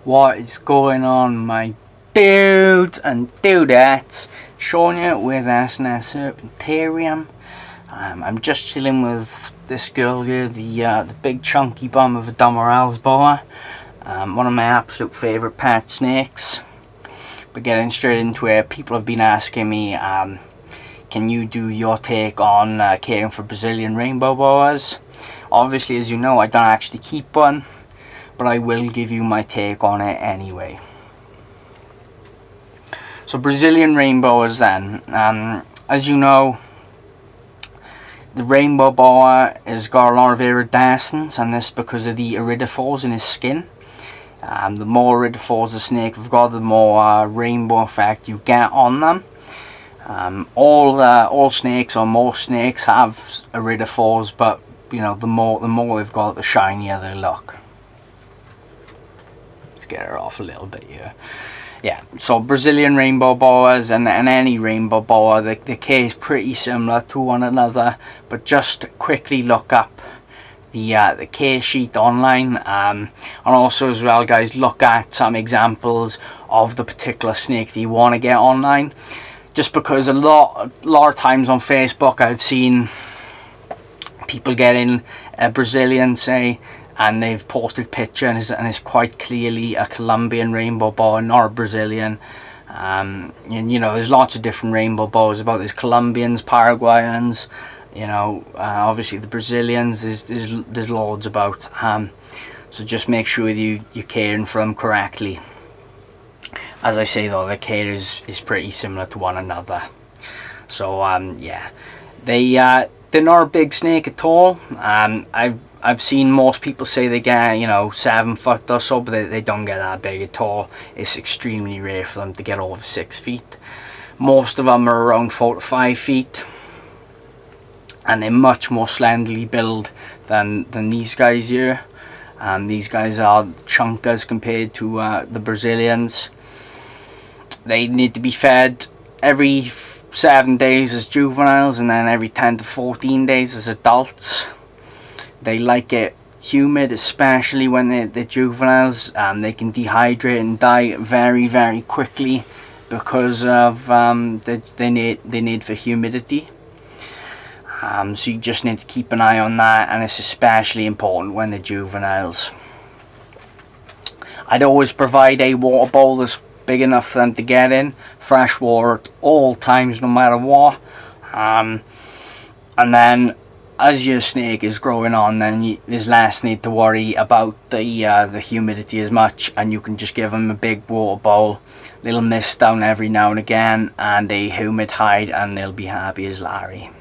What is going on, my dudes and dudettes? Sean here with S&S Serpentarium. I'm just chilling with this girl here, the big chunky bum of a Dumerals boa. One of my absolute favourite pet snakes. But getting straight into it, people have been asking me, can you do your take on caring for Brazilian rainbow boas? Obviously, as you know, I don't actually keep one, but I will give you my take on it anyway. So Brazilian rainbows then, as you know, the rainbow boa has got a lot of iridescence, and this because of the iridophores in his skin. The more iridophores the snake have got, the more rainbow effect you get on them. All snakes, or most snakes, have iridophores, but you know, the more they've got, the shinier they look. Let's get her off a little bit here. Yeah, so Brazilian rainbow boas and any rainbow boa, the case is pretty similar to one another, but just quickly look up the case sheet online, and also as well, guys, look at some examples of the particular snake that you want to get online. Just because a lot of times on Facebook I've seen people getting a Brazilian, say, and they've posted pictures and it's quite clearly a Colombian rainbow boa, not a Brazilian. And you know, there's lots of different rainbow boas about. There's Colombians, Paraguayans, you know, obviously the Brazilians, there's loads about. So just make sure you're caring for them correctly. As I say though, the care is pretty similar to one another. So yeah, they're not a big snake at all. I've seen most people say they get, you know, 7 foot or so, but they don't get that big at all. It's extremely rare for them to get over 6 feet. Most of them are around 4 to 5 feet, and they're much more slenderly built than these guys here. These guys are chunkers compared to the Brazilians. They need to be fed every 7 days as juveniles, and then every 10 to 14 days as adults. They like it humid, especially when they're juveniles. They can dehydrate and die very, very quickly because of they need for humidity. So you just need to keep an eye on that, and it's especially important when they're juveniles. I'd always provide a water bowl that's big enough for them to get in, fresh water at all times, no matter what. And then as your snake is growing on, then there's less need to worry about the humidity as much, and you can just give them a big water bowl, little mist down every now and again, and a humid hide, and they'll be happy as Larry.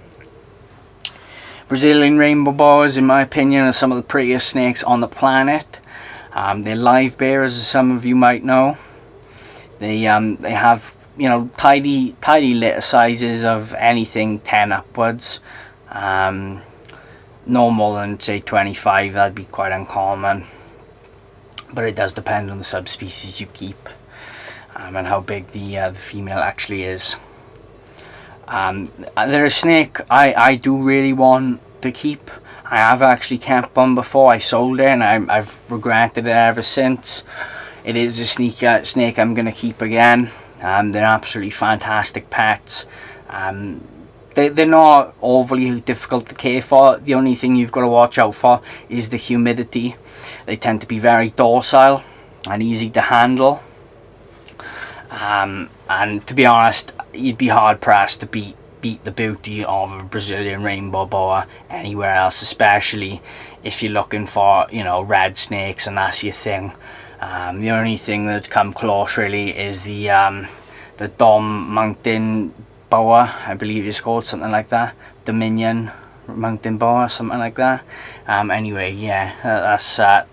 Brazilian rainbow boas, in my opinion, are some of the prettiest snakes on the planet. They're live bearers, as some of you might know. They have, you know, tidy litter sizes of anything 10 upwards. No more than, say, 25. That'd be quite uncommon, but it does depend on the subspecies you keep, and how big the female actually is. They're a snake I do really want to keep. I have actually kept one before. I sold it, and I've regretted it ever since. It is a snake I'm going to keep again. They're absolutely fantastic pets. They're not overly difficult to care for. The only thing you've got to watch out for is the humidity. They tend to be very docile and easy to handle. And to be honest, you'd be hard pressed to beat the beauty of a Brazilian rainbow boa anywhere else, especially if you're looking for, you know, red snakes and that's your thing. The only thing that come close really is the Dom Mountain Boa, I believe it's called, something like that. Dominion Mountain Boa, something like that. Anyway, yeah, that's a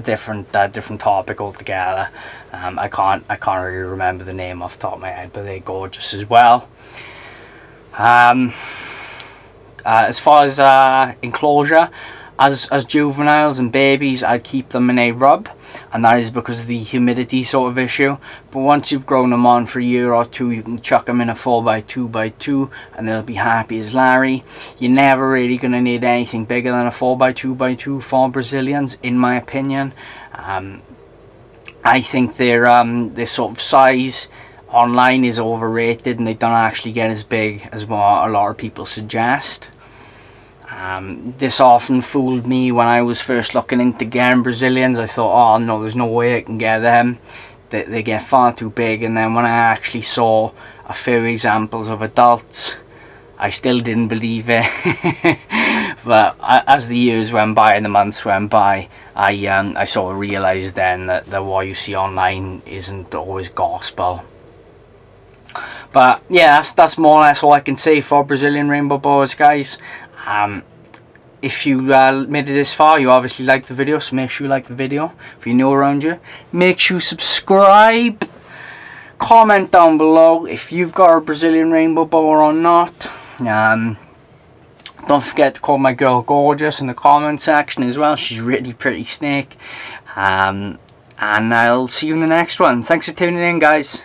different topic altogether. I can't really remember the name off the top of my head, but they're gorgeous as well. As far as enclosure, as juveniles and babies, I'd keep them in a rub, and that is because of the humidity sort of issue. But once you've grown them on for a year or two, you can chuck them in a 4x2x2 and they'll be happy as Larry. You're never really going to need anything bigger than a 4x2x2 for Brazilians, in my opinion. I think their sort of size online is overrated, and they don't actually get as big as what a lot of people suggest. This often fooled me when I was first looking into getting Brazilians. I thought, oh no, there's no way I can get them. They get far too big. And then when I actually saw a few examples of adults, I still didn't believe it. But as the years went by and the months went by, I sort of realised then that what you see online isn't always gospel. But yeah, that's more or less all I can say for Brazilian rainbow boas, guys. If you made it this far, you obviously liked the video, so make sure you like the video. If you're new around here, make sure you subscribe. Comment down below if you've got a Brazilian rainbow boa or not. Don't forget to call my girl gorgeous in the comment section as well. She's really pretty snake. And I'll see you in the next one. Thanks for tuning in, guys.